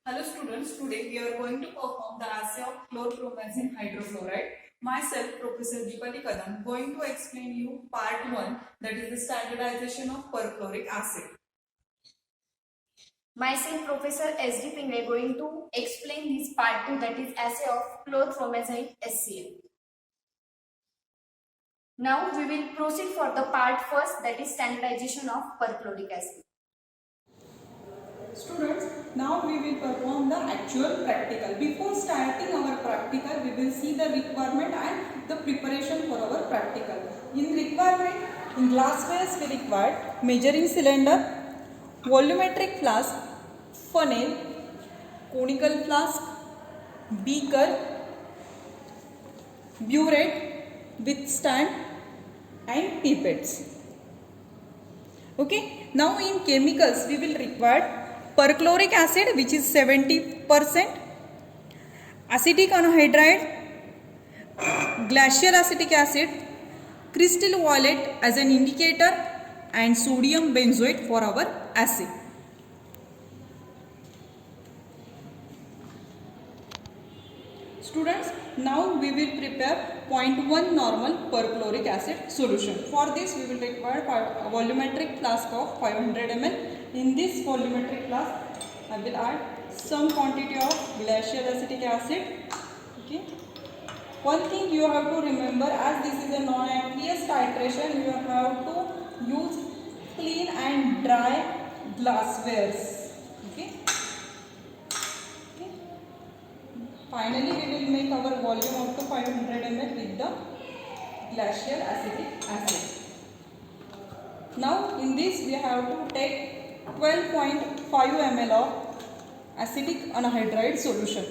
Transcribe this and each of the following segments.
Hello students, today we are going to perform the assay of chlorpromazine hydrochloride. Myself, Professor Deepali Kadam, going to explain you part 1, that is the standardization of perchloric acid. Myself, Professor S.D. Pingle, going to explain this part 2, that is assay of chlorpromazine HCl. Now we will proceed for the part first, that is standardization of perchloric acid. Students, now we will perform the actual practical. Before starting our practical, we will see the requirement and the preparation for our practical. In requirement, in glasswares we require measuring cylinder, volumetric flask, funnel, conical flask, beaker, burette with stand and pipettes. Okay, now in chemicals we will require perchloric acid, which is 70%, acetic anhydride, glacial acetic acid, crystal violet as an indicator, and sodium benzoate for our assay. Students, now we will prepare 0.1 normal perchloric acid solution. For this we will require a volumetric flask of 500 ml. In this volumetric flask, I will add some quantity of glacial acetic acid. Okay. One thing you have to remember, as this is a non-aqueous titration, you have to use clean and dry glasswares. Okay. Finally, we will make our volume up to 500 ml with the glacial acetic acid. Now, in this we have to take 12.5 ml of acetic anhydride solution.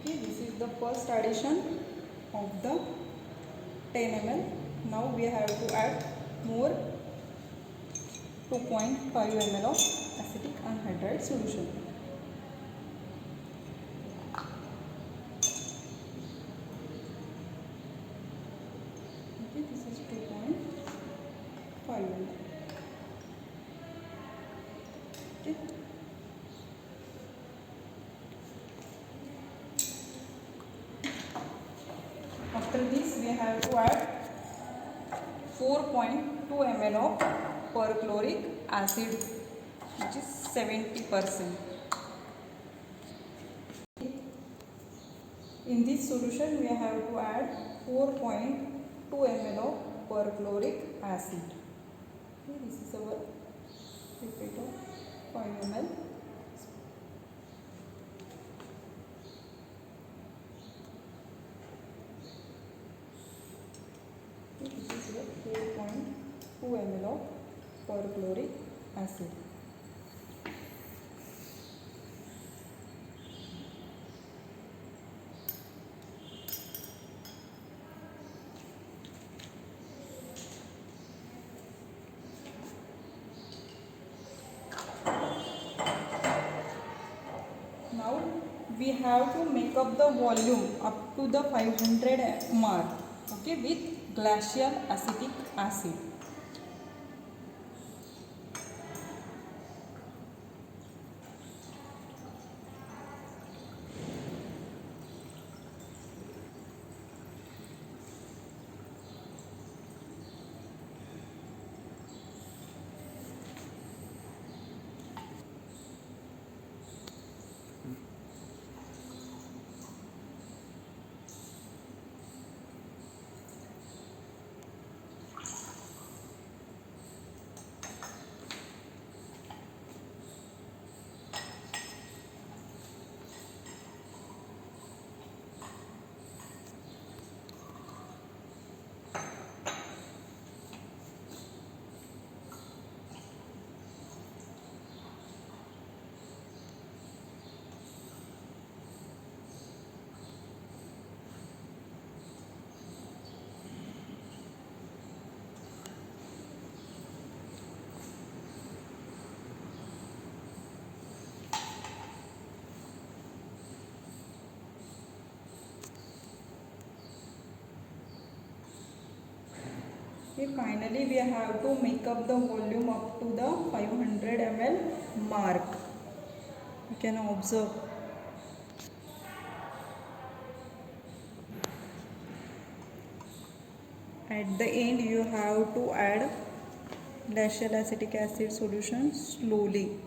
Okay, this is the first addition of the 10 ml. Now we have to add more 2.5 ml of acetic anhydride solution. Okay, this is 2.5 ml. Okay. After this, we have to add 4.2 ml of perchloric acid, which is 70%. In this solution, we have to add 4.2 ml of perchloric acid. Okay, this is our pipette of 5 ml. This is your 4.2 ml of perchloric acid. Now we have to make up the volume up to the 500 mark, okay, with glacial acetic acid. Okay, finally we have to make up the volume up to the 500 ml mark. You can observe. At the end you have to add glacial acetic acid solution slowly.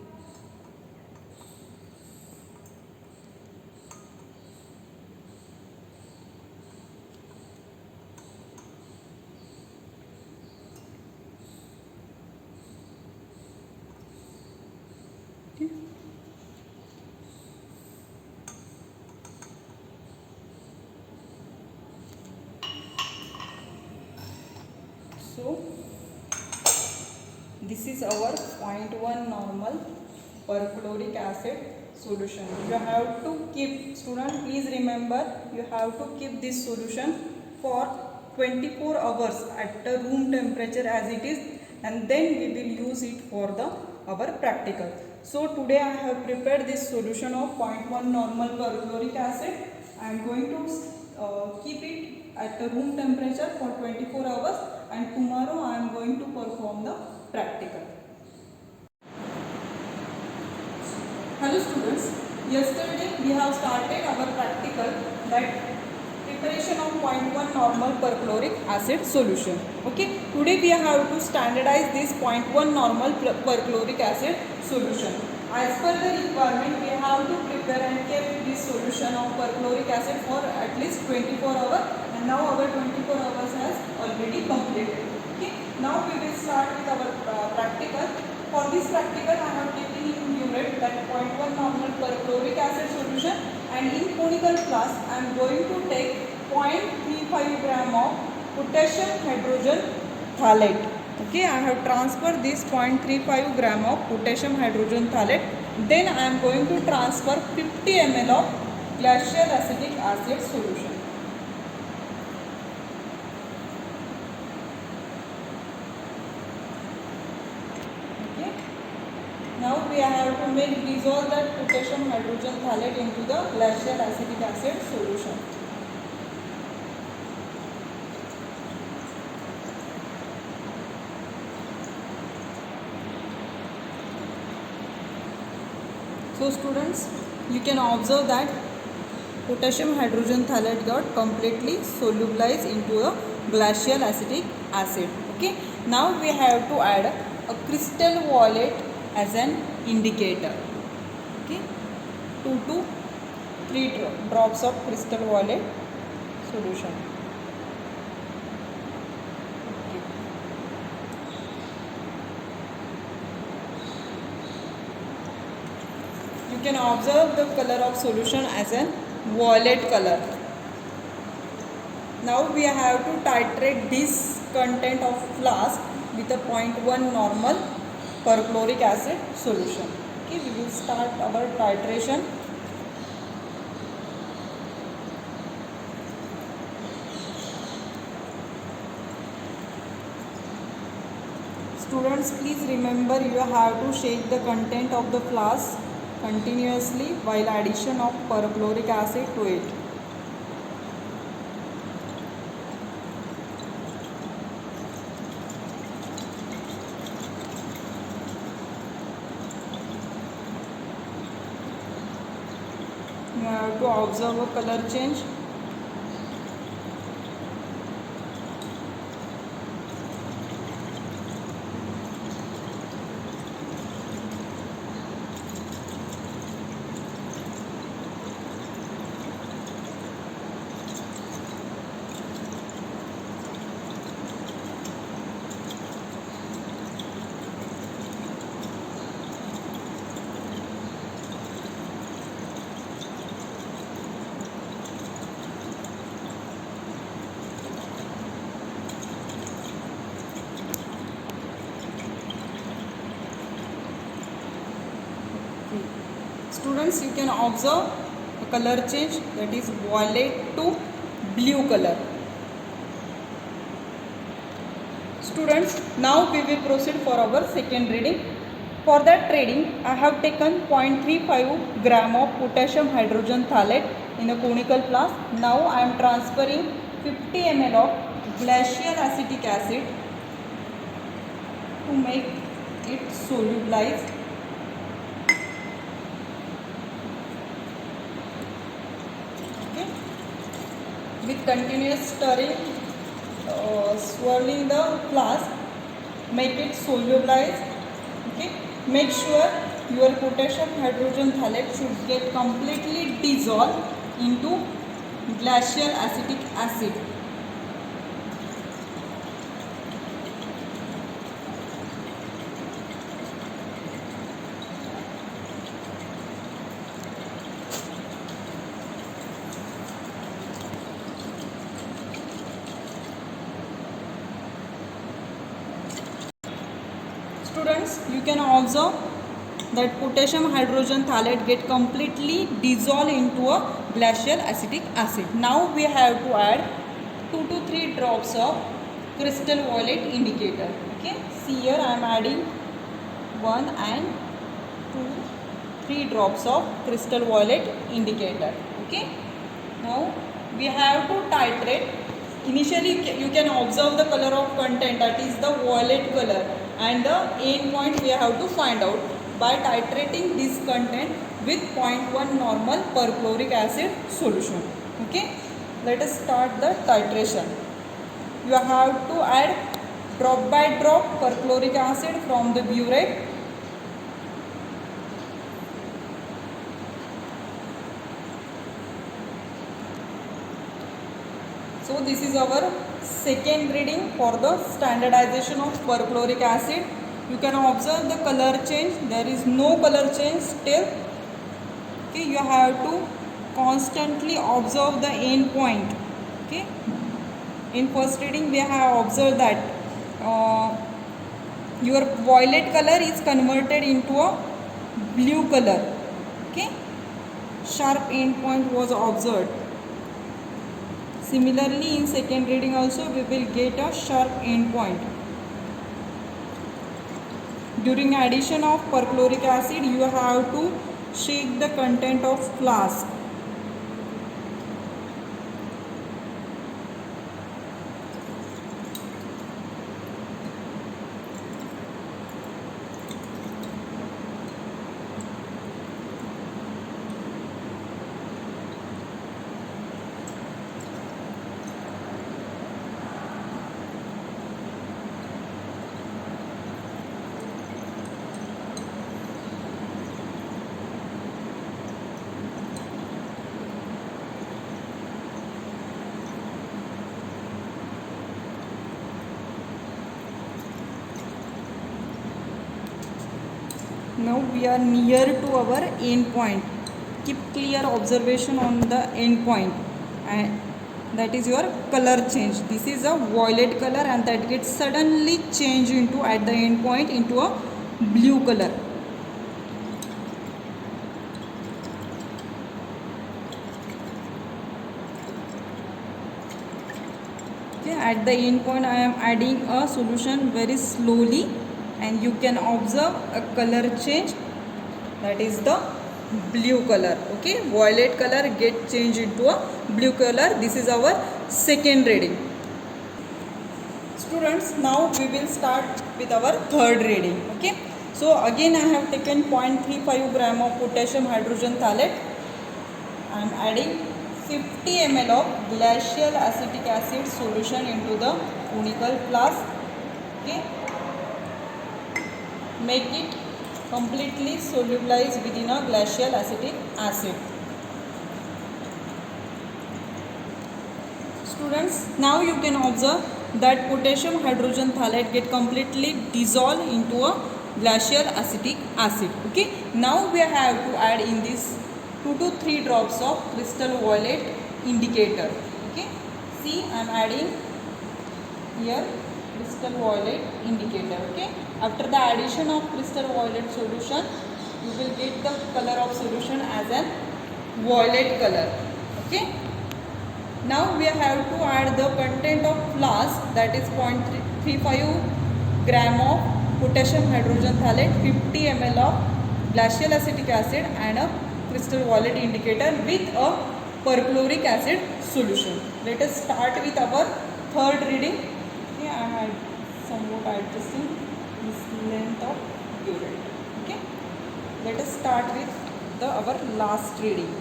Okay. So this is our 0.1 normal perchloric acid solution. You have to keep, student, please remember, you have to keep this solution for 24 hours at the room temperature as it is, and then we will use it for our practical. So today I have prepared this solution of 0.1 normal perchloric acid. I am going to keep it at the room temperature for 24 hours, and tomorrow I am going to perform the practical. Hello students, yesterday we have started our practical, that preparation of 0.1 normal perchloric acid solution. Okay, today we have to standardize this 0.1 normal perchloric acid solution. As per the requirement, we have to prepare and keep this solution of perchloric acid for at least 24 hours, and now our 24 hours has already completed. Okay, now we will start with our practical. For this practical, I have taken in unit that 0.1 normal perchloric acid solution, and in conical class I am going to take 0.35 gram of potassium hydrogen phthalate. Okay, I have transferred this 0.35 gram of potassium hydrogen phthalate. Then I am going to transfer 50 ml of glacial acetic acid solution. Okay, now we have to dissolve that potassium hydrogen phthalate into the glacial acetic acid solution. So students, you can observe that potassium hydrogen phthalate got completely solubilized into a glacial acetic acid. Okay, now we have to add a crystal violet as an indicator. Okay, 2 to 3 drops of crystal violet solution. You can observe the color of solution as a violet color. Now we have to titrate this content of flask with a 0.1 normal perchloric acid solution. Okay, we will start our titration. Students, please remember, you have to shake the content of the flask continuously while addition of perchloric acid to it. You have to observe a color change. Students, you can observe a color change, that is violet to blue color. Students, now we will proceed for our second reading. For that reading, I have taken 0.35 gram of potassium hydrogen phthalate in a conical flask. Now I am transferring 50 ml of glacial acetic acid to make it solubilize. Okay, with continuous stirring, swirling the flask, make it solubilize. Okay, make sure your potassium hydrogen phthalate should get completely dissolved into glacial acetic acid. Students, you can observe that potassium hydrogen phthalate get completely dissolved into a glacial acetic acid. Now we have to add 2 to 3 drops of crystal violet indicator. Okay, see here I am adding 1 and 2, 3 drops of crystal violet indicator. Okay, now we have to titrate. Initially you can observe the color of content, that is the violet color, and the end point we have to find out by titrating this content with 0.1 normal perchloric acid solution. Okay, let us start the titration. You have to add drop by drop perchloric acid from the burette. So this is our second reading for the standardization of perchloric acid. You can observe the color change. There is no color change still. Okay, you have to constantly observe the end point. Okay, in first reading we have observed that your violet color is converted into a blue color. Okay, sharp end point was observed. Similarly, in second reading also we will get a sharp end point. During addition of perchloric acid, you have to shake the content of flask. Now we are near to our end point. Keep clear observation on the end point, and that is your color change. This is a violet color and that gets suddenly changed into at the end point into a blue color. Okay, at the end point I am adding a solution very slowly, and you can observe a color change, that is the blue color. Okay, violet color get changed into a blue color. This is our second reading. Students, now we will start with our third reading. Okay, so again I have taken 0.35 gram of potassium hydrogen phthalate. I am adding 50 ml of glacial acetic acid solution into the conical flask. Okay, make it completely solubilized within a glacial acetic acid. Students, now you can observe that potassium hydrogen phthalate get completely dissolved into a glacial acetic acid. Okay, now we have to add in this 2 to 3 drops of crystal violet indicator. Okay, see I am adding here crystal violet indicator. Okay, after the addition of crystal violet solution, you will get the color of solution as an violet color. Okay, now we have to add the content of flask, that is 0.35 gram of potassium hydrogen phthalate, 50 ml of glacial acetic acid and a crystal violet indicator with a perchloric acid solution. Let us start with our third reading. Okay, I had somewhat adjusting this length of burette. Okay, let us start with our last reading.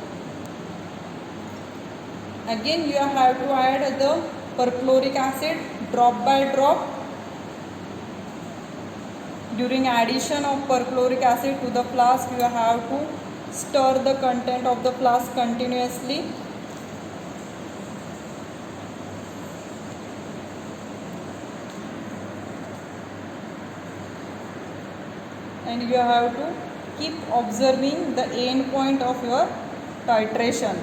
Again you have to add the perchloric acid drop by drop. During addition of perchloric acid to the flask, you have to stir the content of the flask continuously. And you have to keep observing the end point of your titration.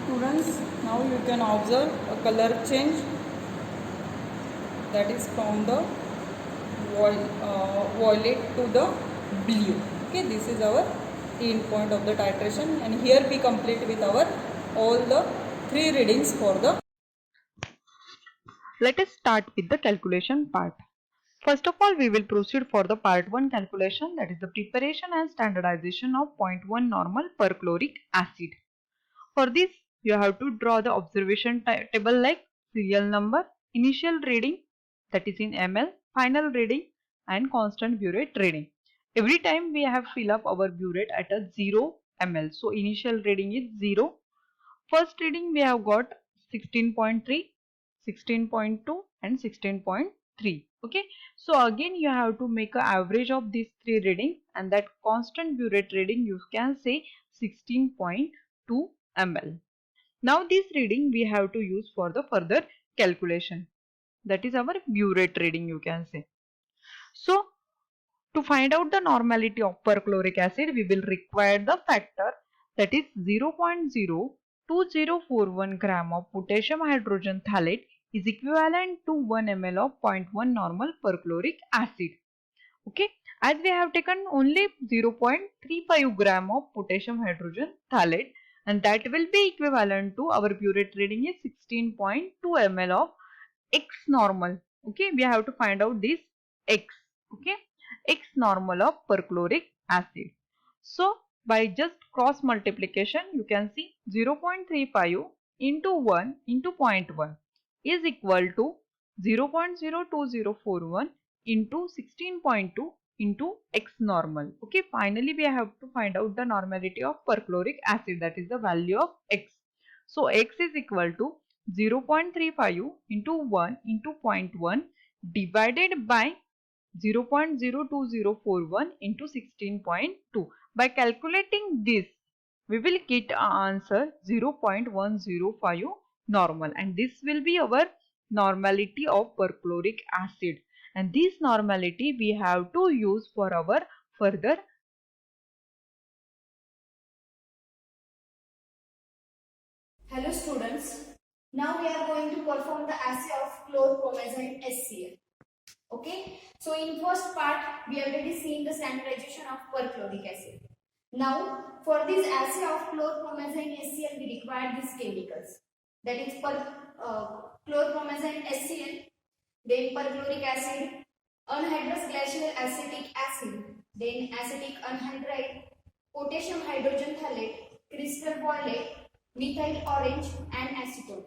Students, now you can observe a color change, that is from the violet to the blue. Okay, this is our end point of the titration, and here we complete with our all the 3 readings for the. Let us start with the calculation part. First of all, we will proceed for the part 1 calculation, that is the preparation and standardization of 0.1 normal perchloric acid. For this, you have to draw the observation table like serial number, initial reading, that is in ml, final reading and constant burette reading. Every time we have fill up our burette at a 0 ml. So initial reading is 0. First reading we have got 16.3, 16.2 and 16.3. Okay, so again you have to make an average of these 3 readings, and that constant burette reading you can say 16.2 ml. Now this reading we have to use for the further calculation, that is our burette reading you can say. So to find out the normality of perchloric acid, we will require the factor, that is 0.02041 gram of potassium hydrogen phthalate is equivalent to 1 ml of 0.1 normal perchloric acid. Okay, as we have taken only 0.35 gram of potassium hydrogen phthalate, and that will be equivalent to our burette reading is 16.2 ml of X normal. Okay, we have to find out this X. Okay, X normal of perchloric acid. So by just cross multiplication, you can see 0.35 into 1 into 0.1 is equal to 0.02041 into 16.2 into X normal. Okay, finally we have to find out the normality of perchloric acid, that is the value of X. So X is equal to 0.35 into 1 into 0.1 divided by 0.02041 into 16.2. By calculating this, we will get our answer 0.105 normal, and this will be our normality of perchloric acid, and this normality we have to use for our further. Hello students, now we are going to perform the assay of chlorpromazine HCl. Okay, so in first part we already seen the standardization of perchloric acid. Now for this assay of chlorpromazine HCl we require these chemicals, that is chlorpromazine HCl, then perchloric acid, anhydrous glacial acetic acid, then acetic anhydride, potassium hydrogen phthalate, crystal violate, methyl orange and acetone.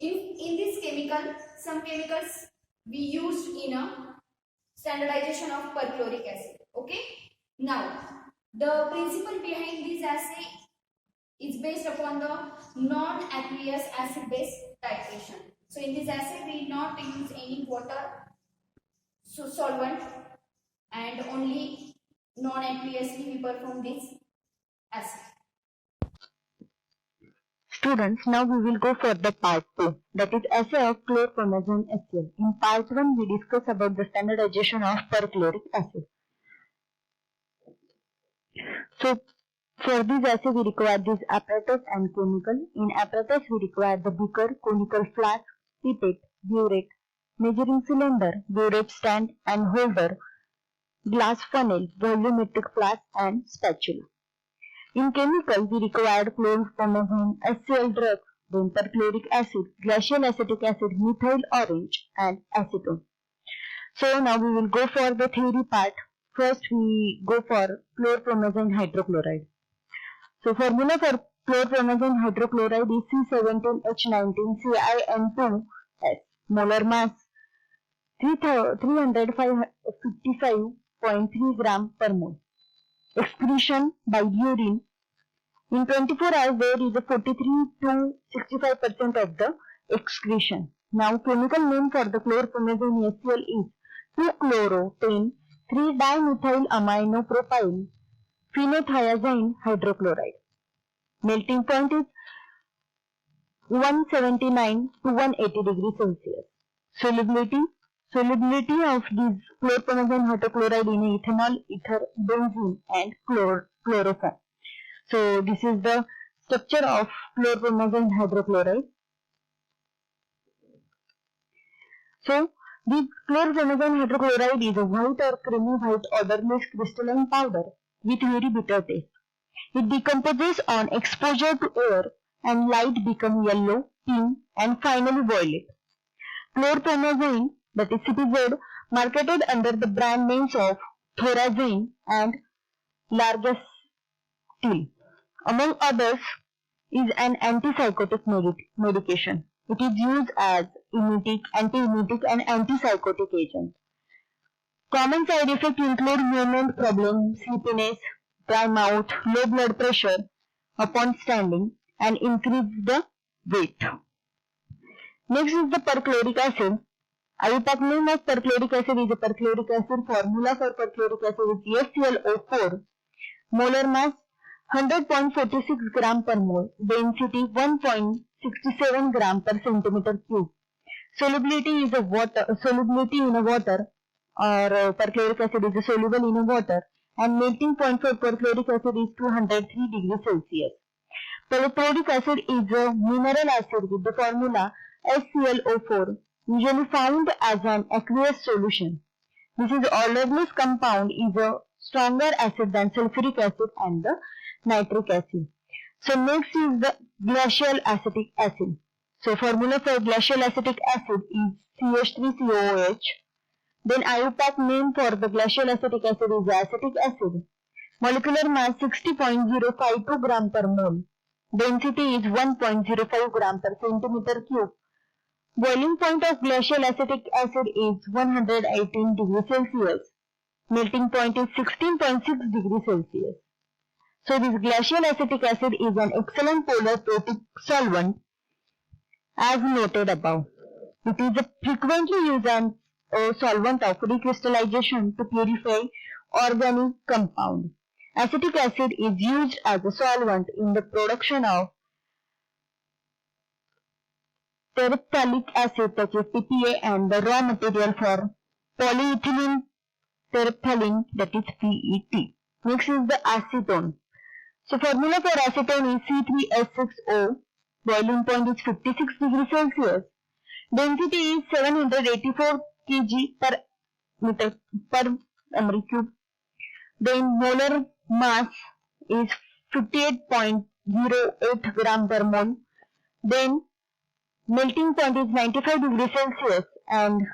In this chemical, some chemicals we used in a standardization of perchloric acid. Okay. Now the principle behind this assay is based upon the non-aqueous acid-base titration. So in this assay we not use any water solvent, and only non-aqueously we perform this assay. Students, now we will go for the part 2, that is assay of chlorpromazine HCl. In part 1 we discuss about the standardization of perchloric acid. So for this assay we require this apparatus and chemical. In apparatus we require the beaker, conical flask, pipette, burette, measuring cylinder, burette stand and holder, glass funnel, volumetric flask and spatula. In chemical we required chlorpromazine, HCl drug, then perchloric acid, glacial acetic acid, methyl orange and acetone. So now we will go for the theory part. First we go for chlorpromazine hydrochloride. So formula for chlorpromazine hydrochloride is C17H19ClN2S. Molar mass 355.3 gram per mole. Excretion by urine. In 24 hours there is a 43 to 65% of the excretion. Now chemical name for the chlorpromazine HCl is 2-chloro-10 3-dimethylamino-propyl phenothiazine hydrochloride. Melting point is 179 to 180 degrees Celsius. Solubility of this chlorpromazine hydrochloride in ethanol, ether, benzene and chloroform. So this is the structure of chlorpromazine hydrochloride. So this chlorpromazine hydrochloride is a white or creamy white odorless crystalline powder with very bitter taste. It decomposes on exposure to air and light become yellow, pink and finally violet. Chlorpromazine, that is CPZ, marketed under the brand names of Thorazine and Largactil, among others, is an antipsychotic medication. It is used as emetic, antiemetic and antipsychotic agent. Common side effects include movement problems, sleepiness, dry mouth, low blood pressure upon standing and increase the weight. Next is the perchloric acid. IUPAC name of perchloric acid is a perchloric acid. Formula for perchloric acid is HClO4. Molar mass 100.46 gram per mole. Density 1.67 gram per centimeter cube. Solubility in a water or perchloric acid is soluble in water and melting point for perchloric acid is 203 degrees Celsius. Perchloric acid is a mineral acid with the formula HClO4, usually found as an aqueous solution. This is odorless compound is a stronger acid than sulfuric acid and the nitric acid. So next is the glacial acetic acid. So formula for glacial acetic acid is CH3COOH. Then IUPAC name for the glacial acetic acid is acetic acid. Molecular mass 60.052 gram per mole. Density is 1.05 gram per centimeter cube. Boiling point of glacial acetic acid is 118 degrees Celsius. Melting point is 16.6 degrees Celsius. So this glacial acetic acid is an excellent polar protic solvent as noted above. It is a frequently used as a solvent of recrystallization to purify organic compound. Acetic acid is used as a solvent in the production of terephthalic acid such as TPA and the raw material for polyethylene terephthalate that is PET. Next is the acetone. So formula for acetone is C3H6O. Boiling point is 56 degrees Celsius. Density is 784 kg per meter per meter cube. Then molar mass is 58.08 gram per mole. Then melting point is 95 degrees Celsius and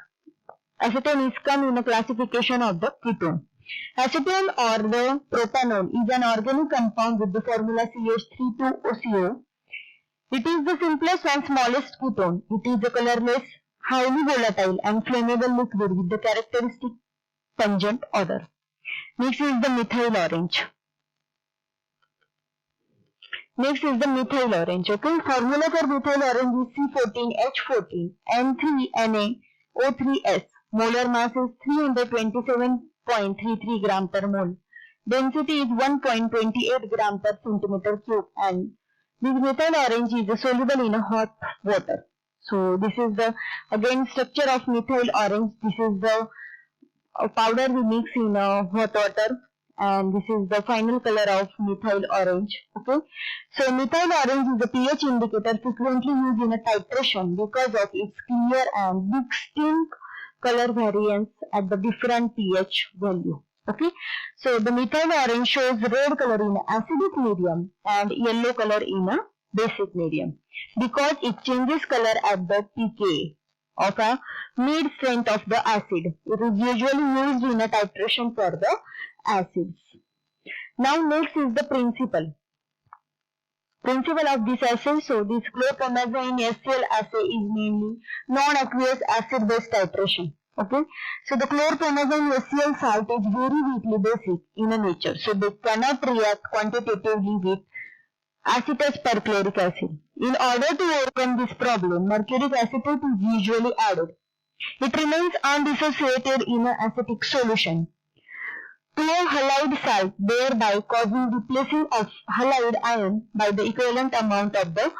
acetone is come in a classification of the ketone. Acetone or the propanol is an organic compound with the formula CH3,2OCO. It is the simplest and smallest ketone. It is a colorless, highly volatile and flammable liquid with the characteristic pungent odor. Next is the methyl orange. Okay, formula for methyl orange is C14H14N3NaO3S. Molar mass is 327.33 gram per mole. Density is 1.28 gram per centimeter cube and this methyl orange is soluble in hot water. So this is the again structure of methyl orange. This is the powder we mix in hot water and this is the final color of methyl orange. Okay, so methyl orange is a pH indicator frequently used in a titration because of its clear and distinct color variance at the different pH value. Okay, so the methyl orange shows red color in acidic medium and yellow color in a basic medium because it changes color at the pK of a mid strength of the acid. It is usually used in a titration for the acids. Now next is the principle of this assay. So this chlorpromazine HCl assay is mainly non-aqueous acid-based titration. Okay, so the chlorpromazine HCl salt is very weakly basic in nature, so they cannot react quantitatively with acetate perchloric acid. In order to overcome this problem, mercuric acetate is usually added. It remains undissociated in an acetic solution to a halide salt, thereby causing replacing of halide ion by the equivalent amount of the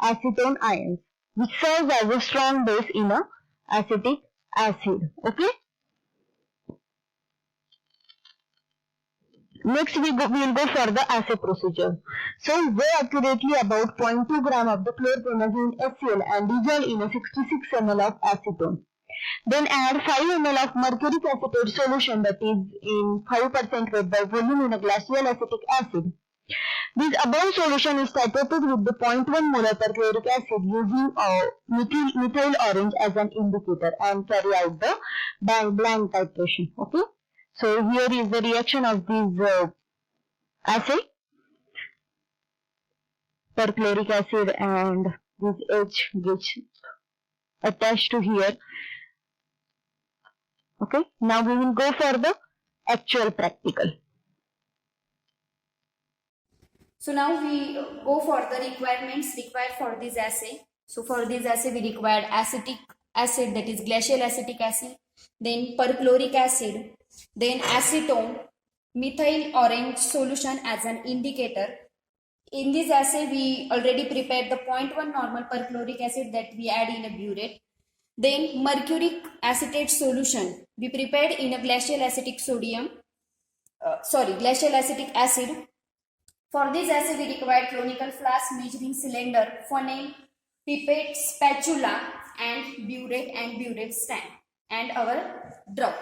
acetone ions, which serves as a strong base in a acetic acid. Okay. Next we will go for the assay procedure. So weigh accurately about 0.2 gram of the chlorpromazine HCl and dissolve in a 66 ml of acetone. Then add 5 ml of mercuric acetate solution, that is in 5% weight by volume, in a glacial acetic acid. This above solution is titrated with the 0.1 molar perchloric acid using methyl orange as an indicator and carry out the blind titration. Okay. So here is the reaction of this assay, perchloric acid and this H gets attached to here. Okay, now we will go for the actual practical. So now we go for the requirements required for this assay. So for this assay we required acetic acid, that is glacial acetic acid, then perchloric acid, then acetone, methyl orange solution as an indicator. In this assay we already prepared the 0.1 normal perchloric acid that we add in a burette. Then mercuric acetate solution we prepared in a glacial acetic glacial acetic acid. For this assay we required conical flask, measuring cylinder, funnel, pipette, spatula and burette stand and our drug.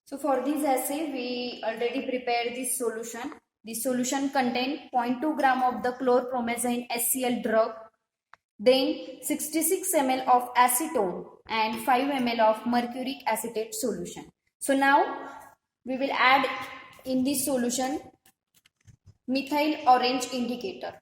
So for this assay we already prepared this solution. This solution contains 0.2 gram of the chlorpromazine HCl drug, then 66 ml of acetone and 5 ml of mercuric acetate solution. So now we will add in this solution methyl orange indicator.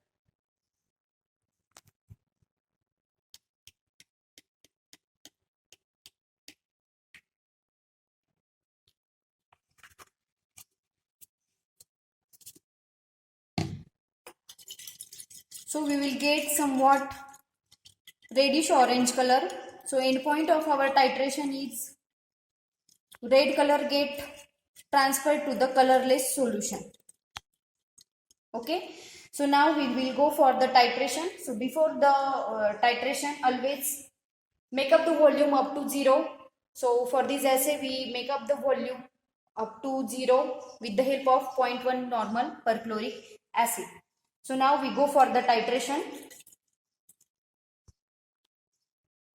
So we will get somewhat reddish orange color. So endpoint of our titration is red color get transferred to the colorless solution. Okay. So now we will go for the titration. So before the titration, always make up the volume up to 0. So for this assay we make up the volume up to 0 with the help of 0.1 normal perchloric acid. So now we go for the titration.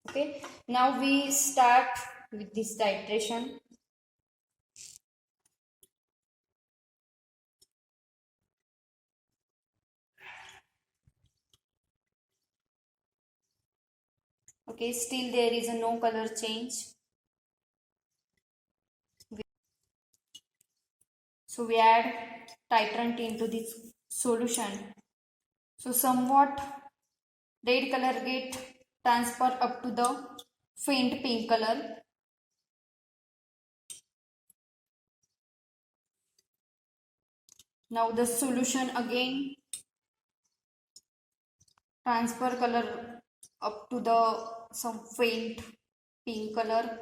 Okay, now we start with this titration. Okay, still there is a no color change. So we add titrant into this solution. So somewhat red color get transfer up to the faint pink color. Now the solution again transfer color up to the some faint pink color.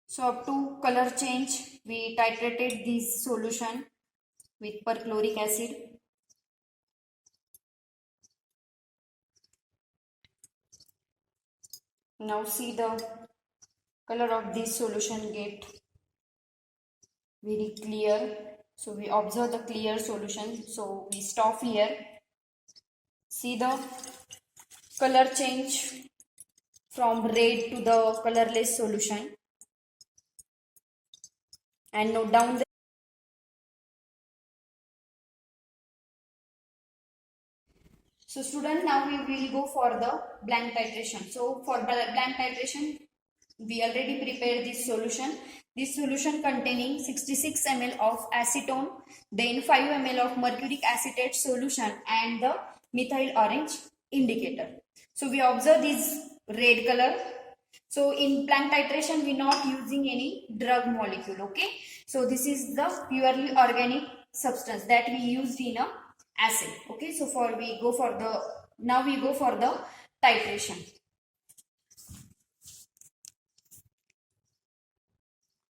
So up to color change, we titrated this solution with perchloric acid. Now see the color of this solution get very clear. So we observe the clear solution. So we stop here. See the color change from red to the colorless solution, and note down the. So student, now we will go for the blank titration. So for blank titration, we already prepared this solution. This solution containing 66 ml of acetone, then 5 ml of mercuric acetate solution and the methyl orange indicator. So we observe this red color. So in blank titration, we not using any drug molecule. Okay. So this is the purely organic substance that we used in a acid. Okay. So now we go for the titration.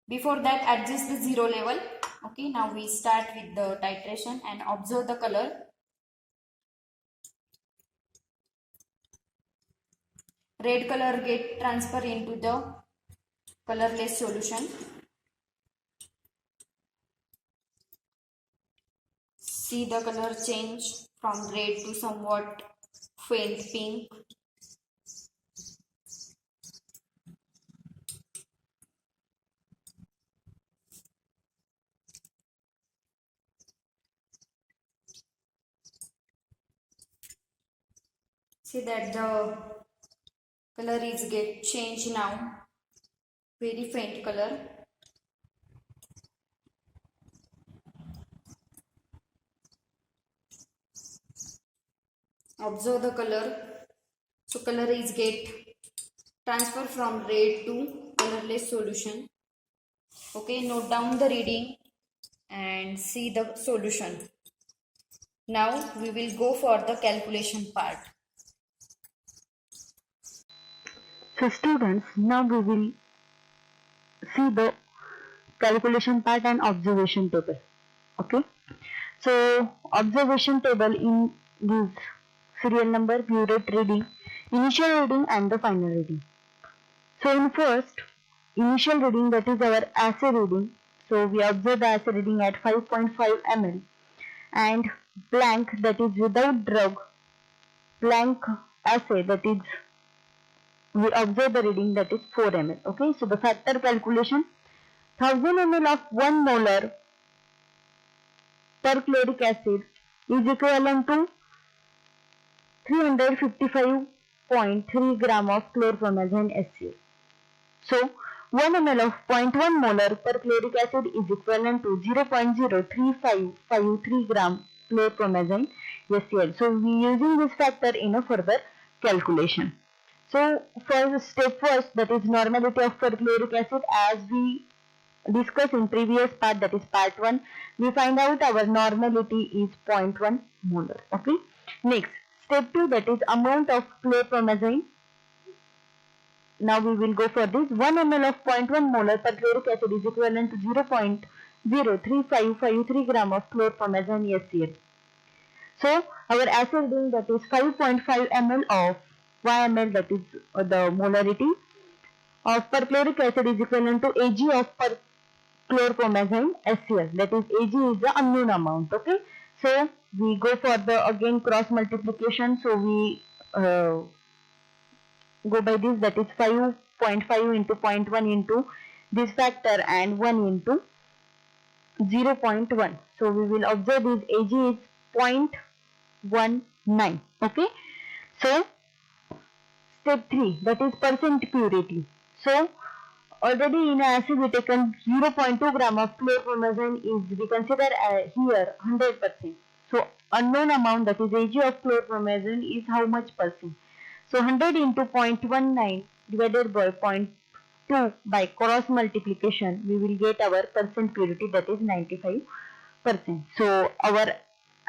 Before that, adjust the zero level. Okay, now we start with the titration and observe the color. Red color get transfer into the colorless solution. See the color change from red to somewhat faint pink. See that the color is get changed now, very faint color. Observe the color. So color is get transfer from red to colorless solution. Okay, note down the reading and see the solution. Now we will go for the calculation part. So students, now we will see the calculation part and observation table. Okay. So observation table in gives serial number, view rate, reading, initial reading and the final reading. So in first initial reading, that is our assay reading. So we observe the assay reading at 5.5 ml and blank, that is without drug, blank assay, that is we observe the reading, that is 4 ml. Okay, so the factor calculation, 1000 ml of 1 molar perchloric acid is equivalent to 355.3 gram of chlorpromazine HCl. So 1 ml of 0.1 molar perchloric acid is equivalent to 0.03553 gram chlorpromazine HCl. So we using this factor in a further calculation. So for step first, that is normality of perchloric acid, as we discussed in previous part, that is part 1, we find out our normality is 0.1 molar. Okay. Next, step 2, that is amount of chlorpromazine. Now we will go for this. 1 ml of 0.1 molar perchloric acid is equivalent to 0.03553 gram of chlorpromazine HCl. So our assay reading, that is 5.5 ml of YML, that is the molarity of perchloric acid is equivalent to Ag of chlorpromazine HCl, that is Ag is the unknown amount. Okay, so we go for the again cross multiplication. So we go by this, that is 5.5 into 0.1 into this factor and 1 into 0.1. So we will observe this Ag is 0.19. Okay, so step 3, that is percent purity. So already in acid we taken 0.2 gram of chlorpromazine is we consider here 100%. So unknown amount, that is Ag of chlorpromazine, is how much percent? So 100 into 0.19 divided by 0.2 by cross multiplication, we will get our percent purity, that is 95%. So our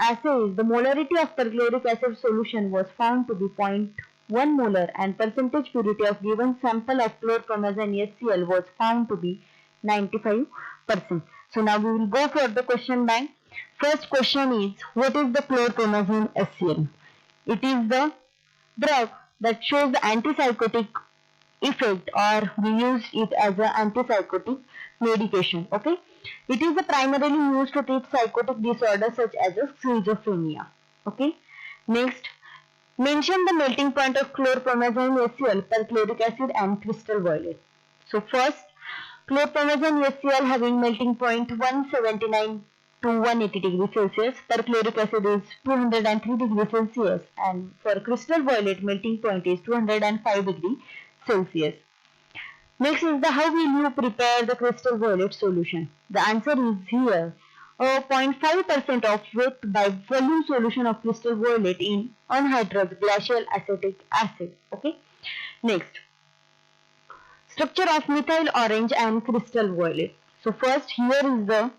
assay is the molarity of perchloric acid solution was found to be 0.1 molar and percentage purity of given sample of chlorpromazine HCl was found to be 95%. So now we will go for the question bank. First question is, what is the chlorpromazine HCl? It is the drug that shows the antipsychotic effect, or we use it as an antipsychotic medication. Okay, it is primarily used to treat psychotic disorders such as schizophrenia. Okay, next, mention the melting point of chlorpromazine HCl, perchloric acid, and crystal violet. So first, chlorpromazine HCl having melting point 179 to 180 degrees Celsius, perchloric acid is 203 degrees Celsius, and for crystal violet melting point is 205 degrees Celsius. Next is the how will you prepare the crystal violet solution? The answer is here. A 0.5% of weight by volume solution of crystal violet in anhydrous glacial acetic acid. Okay. Next, structure of methyl orange and crystal violet. So first here is the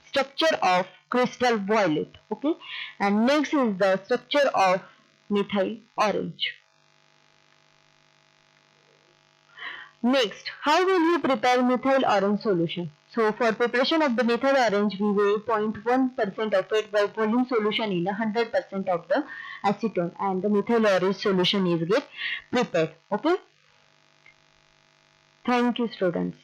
structure of crystal violet. Okay. And next is the structure of methyl orange. Next, how will you prepare methyl orange solution? So for preparation of the methyl orange, we weigh 0.1% of it by volume solution in 100% of the acetone, and the methyl orange solution is get prepared. Okay. Thank you, students.